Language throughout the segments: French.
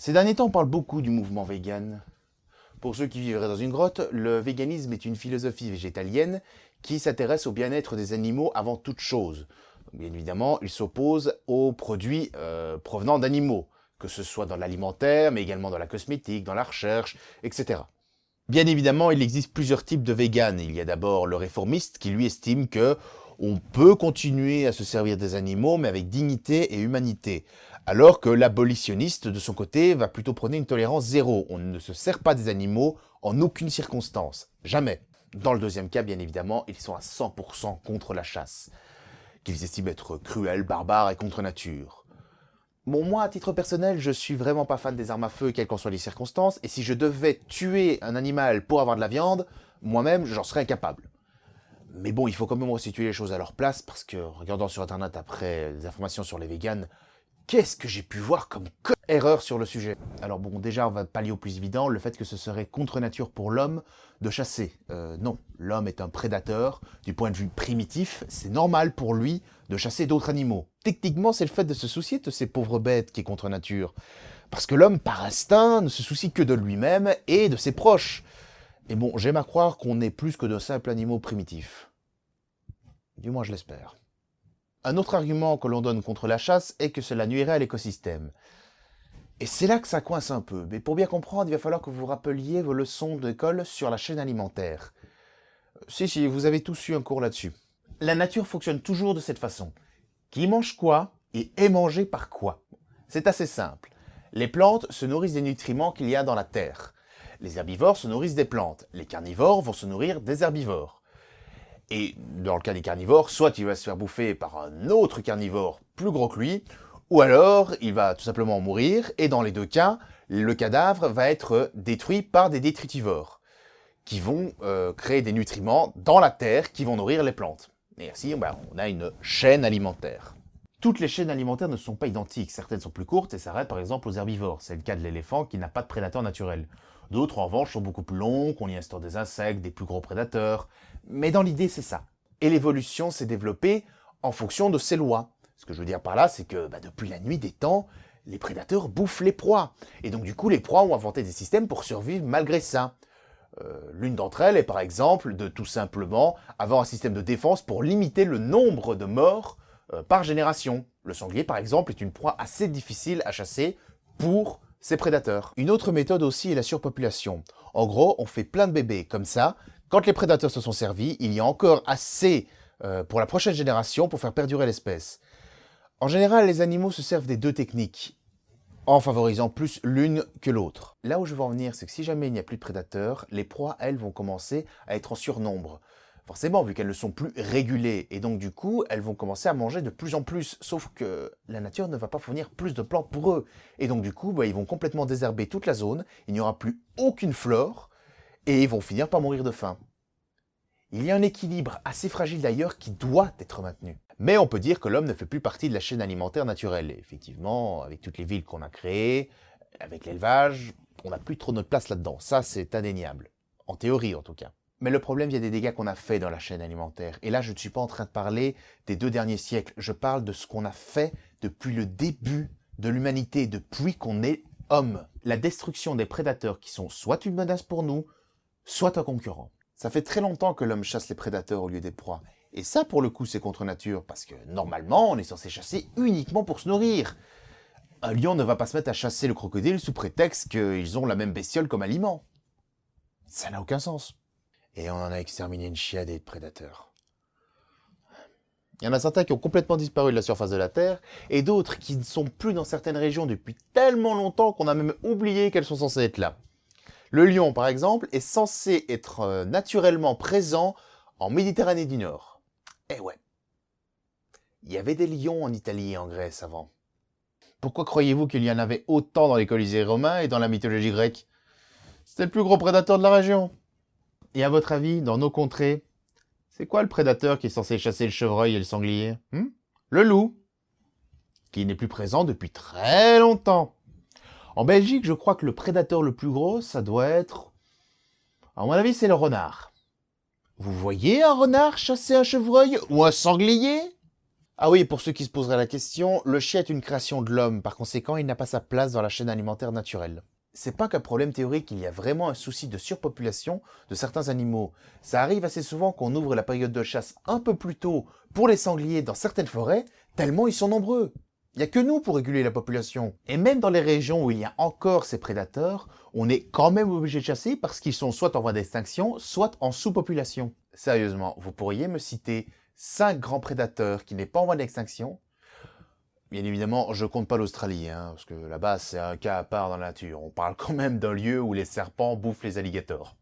Ces derniers temps, on parle beaucoup du mouvement vegan. Pour ceux qui vivraient dans une grotte, le véganisme est une philosophie végétalienne qui s'intéresse au bien-être des animaux avant toute chose. Donc, bien évidemment, il s'oppose aux produits provenant d'animaux, que ce soit dans l'alimentaire, mais également dans la cosmétique, dans la recherche, etc. Bien évidemment, il existe plusieurs types de véganes. Il y a d'abord le réformiste qui lui estime que on peut continuer à se servir des animaux, mais avec dignité et humanité. Alors que l'abolitionniste, de son côté, va plutôt prôner une tolérance zéro. On ne se sert pas des animaux en aucune circonstance. Jamais. Dans le deuxième cas, bien évidemment, ils sont à 100% contre la chasse, qu'ils estiment être cruelle, barbare et contre nature. Bon, moi, à titre personnel, je suis vraiment pas fan des armes à feu, quelles qu'en soient les circonstances, et si je devais tuer un animal pour avoir de la viande, moi-même, j'en serais incapable. Mais bon, il faut quand même resituer les choses à leur place, parce que, regardant sur internet après des informations sur les véganes, qu'est-ce que j'ai pu voir comme erreur sur le sujet? Alors bon, déjà, on va pallier au plus évident, le fait que ce serait contre nature pour l'homme de chasser. Non, l'homme est un prédateur, du point de vue primitif, c'est normal pour lui de chasser d'autres animaux. Techniquement, c'est le fait de se soucier de ces pauvres bêtes qui est contre nature. Parce que l'homme, par instinct, ne se soucie que de lui-même et de ses proches. Et bon, j'aime à croire qu'on est plus que de simples animaux primitifs. Du moins, je l'espère. Un autre argument que l'on donne contre la chasse est que cela nuirait à l'écosystème. Et c'est là que ça coince un peu. Mais pour bien comprendre, il va falloir que vous rappeliez vos leçons d'école sur la chaîne alimentaire. Si, vous avez tous eu un cours là-dessus. La nature fonctionne toujours de cette façon. Qui mange quoi et est mangé par quoi? C'est assez simple. Les plantes se nourrissent des nutriments qu'il y a dans la terre. Les herbivores se nourrissent des plantes. Les carnivores vont se nourrir des herbivores. Et dans le cas des carnivores, soit il va se faire bouffer par un autre carnivore plus gros que lui, ou alors il va tout simplement mourir, et dans les deux cas, le cadavre va être détruit par des détritivores, qui vont créer des nutriments dans la terre qui vont nourrir les plantes. Et ainsi, on a une chaîne alimentaire. Toutes les chaînes alimentaires ne sont pas identiques, certaines sont plus courtes et s'arrêtent par exemple aux herbivores, c'est le cas de l'éléphant qui n'a pas de prédateur naturel. D'autres en revanche sont beaucoup plus longues, on y instaure des insectes, des plus gros prédateurs, mais dans l'idée c'est ça. Et l'évolution s'est développée en fonction de ces lois. Ce que je veux dire par là, c'est que depuis la nuit des temps, les prédateurs bouffent les proies. Et donc du coup, les proies ont inventé des systèmes pour survivre malgré ça. L'une d'entre elles est par exemple de tout simplement avoir un système de défense pour limiter le nombre de morts par génération. Le sanglier par exemple est une proie assez difficile à chasser pour ses prédateurs. Une autre méthode aussi est la surpopulation. En gros, on fait plein de bébés comme ça. Quand les prédateurs se sont servis, il y a encore assez pour la prochaine génération pour faire perdurer l'espèce. En général, les animaux se servent des deux techniques, en favorisant plus l'une que l'autre. Là où je veux en venir, c'est que si jamais il n'y a plus de prédateurs, les proies, elles, vont commencer à être en surnombre. Forcément, vu qu'elles ne sont plus régulées, et donc du coup, elles vont commencer à manger de plus en plus, sauf que la nature ne va pas fournir plus de plantes pour eux. Et donc du coup, ils vont complètement désherber toute la zone, il n'y aura plus aucune flore, et ils vont finir par mourir de faim. Il y a un équilibre assez fragile d'ailleurs qui doit être maintenu. Mais on peut dire que l'homme ne fait plus partie de la chaîne alimentaire naturelle. Et effectivement, avec toutes les villes qu'on a créées, avec l'élevage, on n'a plus trop notre place là-dedans. Ça, c'est indéniable. En théorie, en tout cas. Mais le problème vient des dégâts qu'on a fait dans la chaîne alimentaire. Et là, je ne suis pas en train de parler des 2 derniers siècles. Je parle de ce qu'on a fait depuis le début de l'humanité, depuis qu'on est homme. La destruction des prédateurs qui sont soit une menace pour nous, soit un concurrent. Ça fait très longtemps que l'homme chasse les prédateurs au lieu des proies. Et ça, pour le coup, c'est contre nature, parce que normalement, on est censé chasser uniquement pour se nourrir. Un lion ne va pas se mettre à chasser le crocodile sous prétexte qu'ils ont la même bestiole comme aliment. Ça n'a aucun sens. Et on en a exterminé une chiadée de prédateurs. Il y en a certains qui ont complètement disparu de la surface de la Terre, et d'autres qui ne sont plus dans certaines régions depuis tellement longtemps qu'on a même oublié qu'elles sont censées être là. Le lion, par exemple, est censé être naturellement présent en Méditerranée du Nord. Eh ouais. Il y avait des lions en Italie et en Grèce avant. Pourquoi croyez-vous qu'il y en avait autant dans les Colisées romains et dans la mythologie grecque? C'était le plus gros prédateur de la région. Et à votre avis, dans nos contrées, c'est quoi le prédateur qui est censé chasser le chevreuil et le sanglier? Le loup, qui n'est plus présent depuis très longtemps. En Belgique, je crois que le prédateur le plus gros, ça doit être... À mon avis, c'est le renard. Vous voyez un renard chasser un chevreuil ou un sanglier? Ah oui, pour ceux qui se poseraient la question, le chien est une création de l'homme, par conséquent, il n'a pas sa place dans la chaîne alimentaire naturelle. C'est pas qu'un problème théorique, il y a vraiment un souci de surpopulation de certains animaux. Ça arrive assez souvent qu'on ouvre la période de chasse un peu plus tôt pour les sangliers dans certaines forêts, tellement ils sont nombreux. Il n'y a que nous pour réguler la population. Et même dans les régions où il y a encore ces prédateurs, on est quand même obligé de chasser parce qu'ils sont soit en voie d'extinction, soit en sous-population. Sérieusement, vous pourriez me citer 5 grands prédateurs qui n'est pas en voie d'extinction? Bien évidemment, je compte pas l'Australie, parce que là-bas c'est un cas à part dans la nature. On parle quand même d'un lieu où les serpents bouffent les alligators.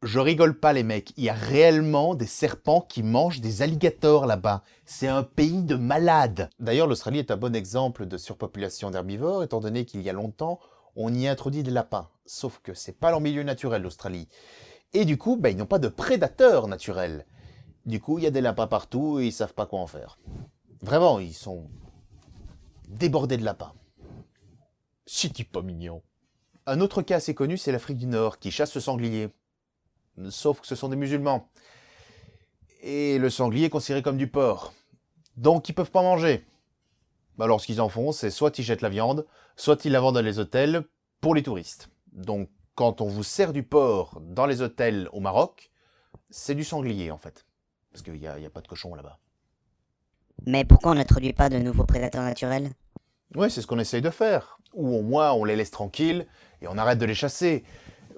Je rigole pas les mecs, il y a réellement des serpents qui mangent des alligators là-bas. C'est un pays de malades. D'ailleurs, l'Australie est un bon exemple de surpopulation d'herbivores, étant donné qu'il y a longtemps, on y a introduit des lapins. Sauf que c'est pas leur milieu naturel, l'Australie. Et du coup, ils n'ont pas de prédateurs naturels. Du coup, il y a des lapins partout et ils savent pas quoi en faire. Vraiment, ils sont débordés de lapins. C'est pas mignon. Un autre cas assez connu, c'est l'Afrique du Nord, qui chasse le sanglier. Sauf que ce sont des musulmans. Et le sanglier est considéré comme du porc. Donc ils peuvent pas manger. Alors ce qu'ils en font, c'est soit ils jettent la viande, soit ils la vendent dans les hôtels pour les touristes. Donc quand on vous sert du porc dans les hôtels au Maroc, c'est du sanglier en fait. Parce qu'il n'y a pas de cochon là-bas. Mais pourquoi on n'introduit pas de nouveaux prédateurs naturels? Ouais, c'est ce qu'on essaye de faire. Ou au moins on les laisse tranquilles et on arrête de les chasser.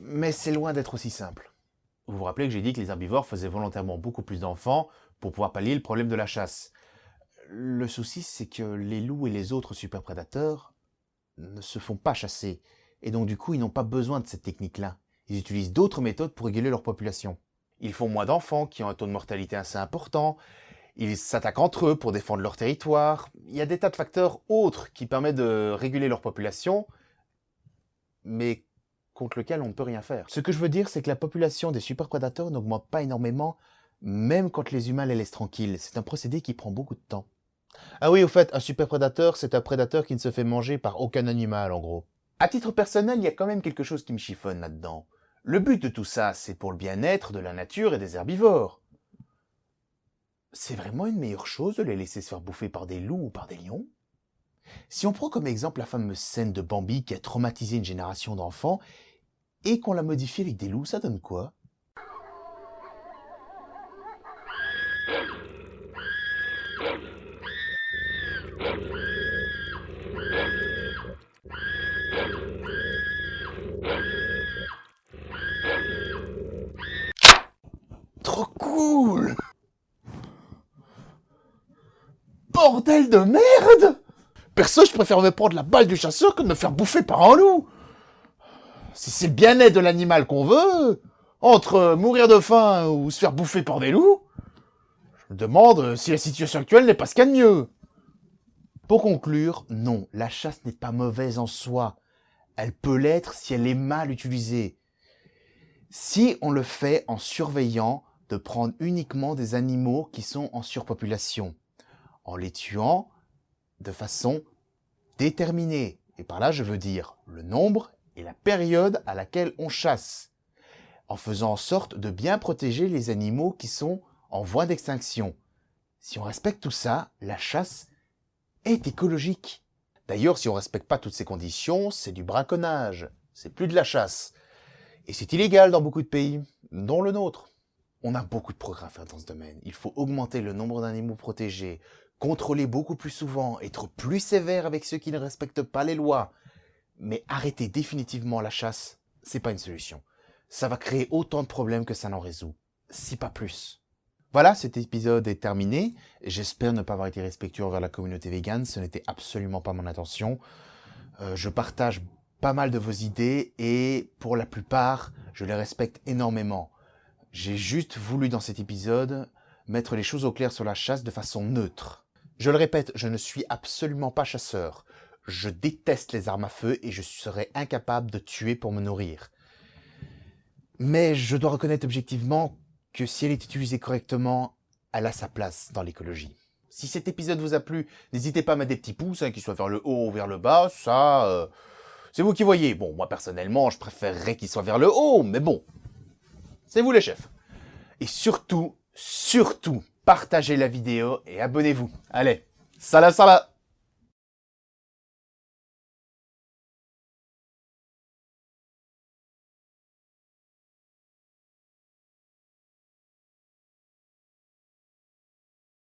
Mais c'est loin d'être aussi simple. Vous vous rappelez que j'ai dit que les herbivores faisaient volontairement beaucoup plus d'enfants pour pouvoir pallier le problème de la chasse. Le souci, c'est que les loups et les autres superprédateurs ne se font pas chasser. Et donc du coup, ils n'ont pas besoin de cette technique-là. Ils utilisent d'autres méthodes pour réguler leur population. Ils font moins d'enfants, qui ont un taux de mortalité assez important. Ils s'attaquent entre eux pour défendre leur territoire. Il y a des tas de facteurs autres qui permettent de réguler leur population, mais contre lequel on ne peut rien faire. Ce que je veux dire, c'est que la population des superprédateurs n'augmente pas énormément, même quand les humains les laissent tranquilles. C'est un procédé qui prend beaucoup de temps. Ah oui, au fait, un superprédateur, c'est un prédateur qui ne se fait manger par aucun animal, en gros. À titre personnel, il y a quand même quelque chose qui me chiffonne là-dedans. Le but de tout ça, c'est pour le bien-être de la nature et des herbivores. C'est vraiment une meilleure chose de les laisser se faire bouffer par des loups ou par des lions? Si on prend comme exemple la fameuse scène de Bambi qui a traumatisé une génération d'enfants, et qu'on la modifie avec des loups, ça donne quoi? Trop cool! Bordel de merde! Perso, je préfère me prendre la balle du chasseur que de me faire bouffer par un loup! Si c'est le bien-être de l'animal qu'on veut, entre mourir de faim ou se faire bouffer par des loups, je me demande si la situation actuelle n'est pas ce qu'il y a de mieux. Pour conclure, non, la chasse n'est pas mauvaise en soi. Elle peut l'être si elle est mal utilisée. Si on le fait en surveillant de prendre uniquement des animaux qui sont en surpopulation, en les tuant de façon déterminée. Et par là, je veux dire le nombre et la période à laquelle on chasse, en faisant en sorte de bien protéger les animaux qui sont en voie d'extinction. Si on respecte tout ça, la chasse est écologique. D'ailleurs, si on ne respecte pas toutes ces conditions, c'est du braconnage, c'est plus de la chasse. Et c'est illégal dans beaucoup de pays, dont le nôtre. On a beaucoup de progrès à faire dans ce domaine. Il faut augmenter le nombre d'animaux protégés, contrôler beaucoup plus souvent, être plus sévère avec ceux qui ne respectent pas les lois. Mais arrêter définitivement la chasse, c'est pas une solution. Ça va créer autant de problèmes que ça n'en résout. Si pas plus. Voilà, cet épisode est terminé. J'espère ne pas avoir été respectueux envers la communauté végane. Ce n'était absolument pas mon intention. Je partage pas mal de vos idées et pour la plupart, je les respecte énormément. J'ai juste voulu dans cet épisode mettre les choses au clair sur la chasse de façon neutre. Je le répète, je ne suis absolument pas chasseur. Je déteste les armes à feu et je serais incapable de tuer pour me nourrir. Mais je dois reconnaître objectivement que si elle est utilisée correctement, elle a sa place dans l'écologie. Si cet épisode vous a plu, n'hésitez pas à mettre des petits pouces, qu'ils soient vers le haut ou vers le bas, ça, c'est vous qui voyez. Bon, moi personnellement, je préférerais qu'il soit vers le haut, mais bon, c'est vous les chefs. Et surtout, partagez la vidéo et abonnez-vous. Allez, salah salah!